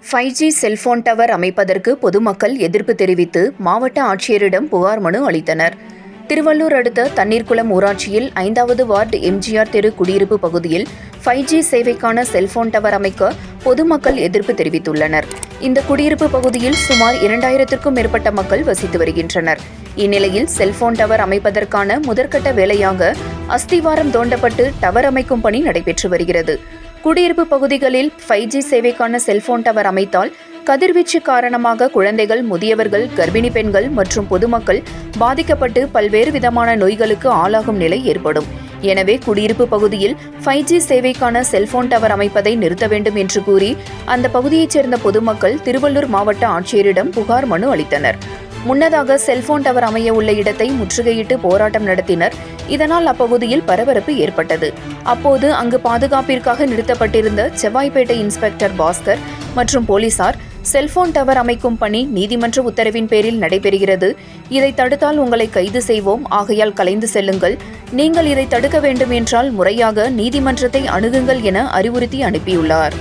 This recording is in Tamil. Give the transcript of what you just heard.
5G செல்போன் டவர் அமைப்பதற்கு பொதுமக்கள் எதிர்ப்பு தெரிவித்து மாவட்ட ஆட்சியரிடம் புகார் மனு அளித்தனர். திருவள்ளூர் அடுத்த தண்ணீர்குளம் ஊராட்சியில் 5வது வார்டு எம்ஜிஆர் தெரு குடியிருப்பு பகுதியில் 5G சேவைக்கான செல்போன் டவர் அமைக்க பொதுமக்கள் எதிர்ப்பு தெரிவித்துள்ளனர். இந்த குடியிருப்பு பகுதியில் சுமார் 2000க்கும் மேற்பட்ட மக்கள் வசித்து வருகின்றனர். இந்நிலையில் செல்போன் டவர் அமைப்பதற்கான முதற்கட்ட வேலையாக அஸ்திவாரம் தோண்டப்பட்டு டவர் அமைக்கும் பணி நடைபெற்று வருகிறது. குடியிருப்பு பகுதிகளில் 5G சேவைக்கான செல்போன் டவர் அமைத்தால் கதிர்வீச்சு காரணமாக குழந்தைகள், முதியவர்கள், கர்ப்பிணி பெண்கள் மற்றும் பொதுமக்கள் பாதிக்கப்பட்டு பல்வேறு விதமான நோய்களுக்கு ஆளாகும் நிலை ஏற்படும். எனவே குடியிருப்பு பகுதியில் 5G சேவைக்கான செல்போன் டவர் அமைப்பதை நிறுத்த வேண்டும் என்று கூறி அந்த பகுதியைச் சேர்ந்த பொதுமக்கள் திருவள்ளூர் மாவட்ட ஆட்சியரிடம் புகார் மனு அளித்தனர். முன்னதாக செல்போன் டவர் அமைய உள்ள இடத்தை முற்றுகையிட்டு போராட்டம் நடத்தினர். இதனால் அப்பகுதியில் பரபரப்பு ஏற்பட்டது. அப்போது அங்கு பாதுகாப்பிற்காக நிறுத்தப்பட்டிருந்த செவ்வாய்ப்பேட்டை இன்ஸ்பெக்டர் பாஸ்கர் மற்றும் போலீசார் செல்போன் டவர் அமைக்கும் பணி நீதிமன்ற உத்தரவின் பேரில் நடைபெறுகிறது. இதை தடுத்தால் உங்களை கைது செய்வோம். ஆகையால் கலைந்து செல்லுங்கள். நீங்கள் இதை தடுக்க வேண்டும் என்றால் முறையாக நீதிமன்றத்தை அணுகுங்கள் என அறிவுறுத்தி அனுப்பியுள்ளார்.